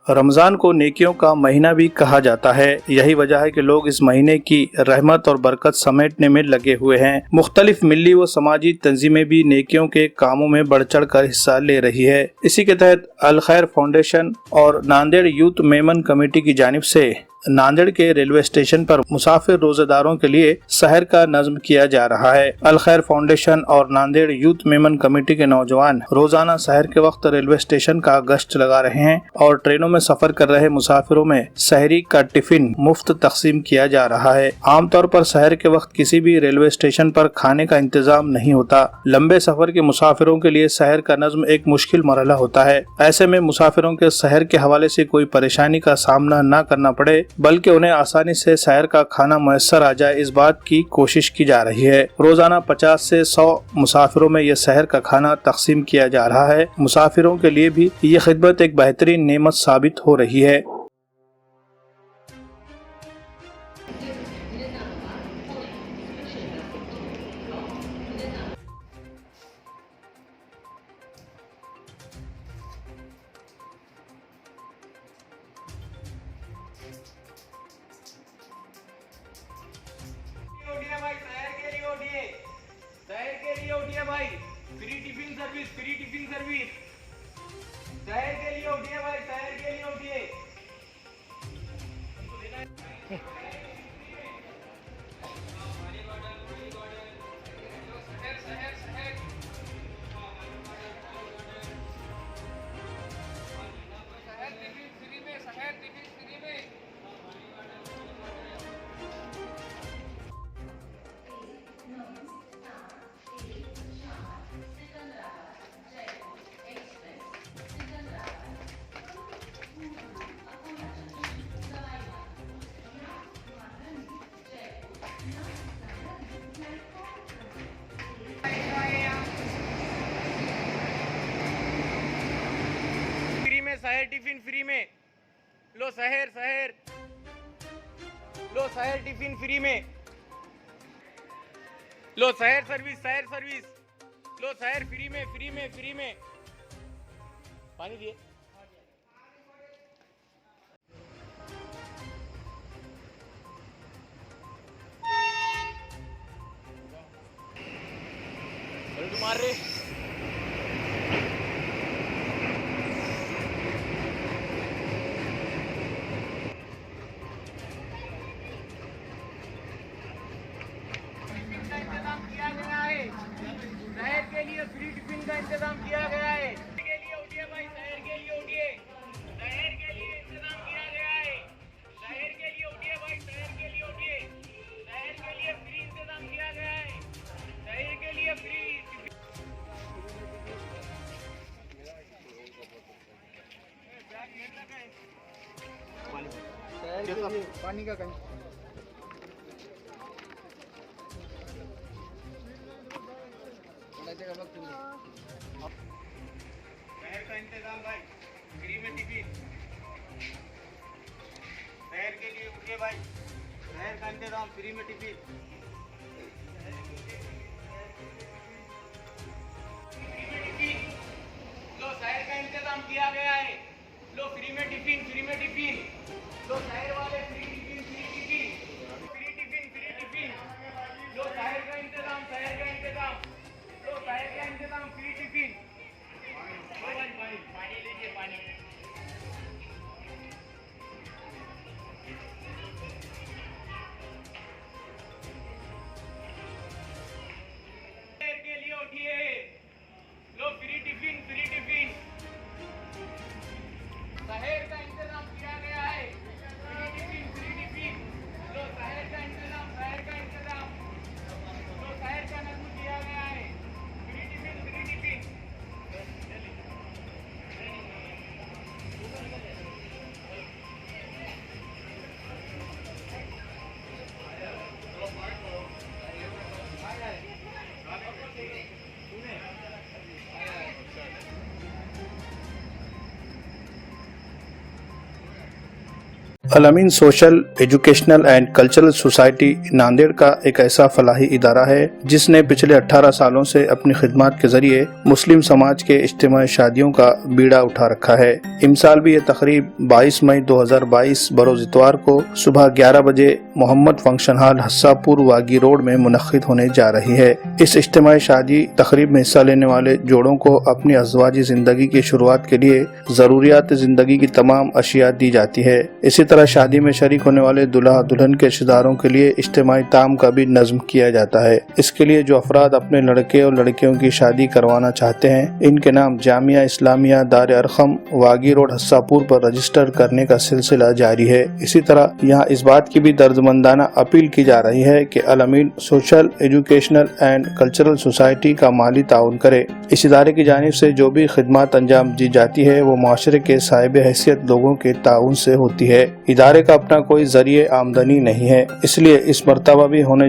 رمضان کو نیکیوں کا مہینہ بھی کہا جاتا ہے۔ یہی وجہ ہے کہ لوگ اس مہینے کی رحمت اور برکت سمیٹنے میں لگے ہوئے ہیں۔ مختلف ملی و سماجی تنظیمیں بھی نیکیوں کے کاموں میں بڑھ چڑھ کر حصہ لے رہی ہے۔ اسی کے تحت الخیر فاؤنڈیشن اور ناندیڑ یوتھ میمن کمیٹی کی جانب سے ناندیڑ کے ریلوے اسٹیشن پر مسافر روزہ داروں کے لیے سحر کا نظم کیا جا رہا ہے۔ الخیر فاؤنڈیشن اور ناندیڑ یوتھ میمن کمیٹی کے نوجوان روزانہ سحر کے وقت ریلوے اسٹیشن کا گشت لگا رہے ہیں اور ٹرینوں میں سفر کر رہے مسافروں میں سحری کا ٹفن مفت تقسیم کیا جا رہا ہے۔ عام طور پر سحر کے وقت کسی بھی ریلوے اسٹیشن پر کھانے کا انتظام نہیں ہوتا۔ لمبے سفر کے مسافروں کے لیے سحر کا نظم ایک مشکل مرحلہ ہوتا ہے۔ ایسے میں مسافروں کے سحر کے حوالے سے کوئی پریشانی کا سامنا نہ کرنا پڑے بلکہ انہیں آسانی سے سحر کا کھانا میسر آ جائے، اس بات کی کوشش کی جا رہی ہے۔ روزانہ 50 سے 100 مسافروں میں یہ سحر کا کھانا تقسیم کیا جا رہا ہے۔ مسافروں کے لیے بھی یہ خدمت ایک بہترین نعمت ثابت ہو رہی ہے۔ शहर के लिए उठिए भाई, free tiffin service, free tiffin service. शहर के लिए उठिए भाई, शहर के लिए उठिए। शहर टिफिन फ्री में लो, शहर लो, शहर टिफिन फ्री में लो, शहर सर्विस लो, शहर फ्री में पानी दिए। मार रहे शहर के लिए फ्री टिफिन का इंतजाम किया गया है। शहर के लिए उठिए भाई, शहर के लिए उठिए। शहर के लिए इंतजाम किया गया है। शहर के लिए उठिए भाई, शहर के लिए उठिए। शहर के लिए फ्री इंतजाम किया गया है। शहर के लिए फ्री पानी का कहीं शहर का इंतजाम भाई, फ्री में टिफिन। शहर के लिए उठिए भाई, शहर का इंतजाम फ्री में टिफिन। लो, शहर का इंतजाम किया गया है। लो, फ्री में टिफिन लो, शहर वाले फ्री टिफिन लो, शहर का इंतजाम लो, शहर का इंतजाम फ्री टिफिन। पानी लीजिए, पानी। शहर के लिए उठिए, लो, फ्री टिफिन शहर का इंतजाम किया गया है। फ्री टिफिन लो, शहर का इंतजाम लो, शहर का नजम किया गया है। Free tiffin. Al-Ameen social educational and cultural society Nanded का एक ऐसा फलाही इदारा है जिसने पिछले 18 सालों से अपनी खिदमत के जरिए मुस्लिम समाज के इज्तिमाई शादियों का बीड़ा उठा रखा है। इमसाल भी ये तकरीब 22 मई 2022 बरोज इतवार को सुबह 11 बजे मोहम्मद फंक्शन हॉल हस्सापुर वागी रोड में मुनक्किद होने जा रही है। इस इज्तिमाई शादी तकरीब में हिस्सा लेने वाले जोड़ों को अपनी अज़वाजी जिंदगी की शुरुआत के लिए ज़रूरियात जिंदगी की तमाम अशिया दी जाती है। इसी तरह शादी में शरीक होने वाले दुल्हा दुल्हन के रिश्तेदारों के लिए इज्तिमाई ताम का भी नज़्म किया जाता है। इसके लिए जो अफराद अपने लड़के और लड़कियों की शादी करवाना चाहते हैं, इनके नाम जामिया इस्लामिया दार अरकम वागी रोड हस्सापुर पर रजिस्टर करने का सिलसिला जारी है। इसी तरह यहाँ इस बात की भी दर्दमंदाना अपील की जा रही है कि Al-Ameen social educational and cultural society का माली ताउन करे। इस इदारे की जानिब से जो भी खिदमत अंजाम दी जाती है वो माशरे के साहिब हैसियत लोगों के ताउन से होती है। इदारे का अपना कोई जरिए आमदनी नहीं है, इसलिए इस मरतबा भी होने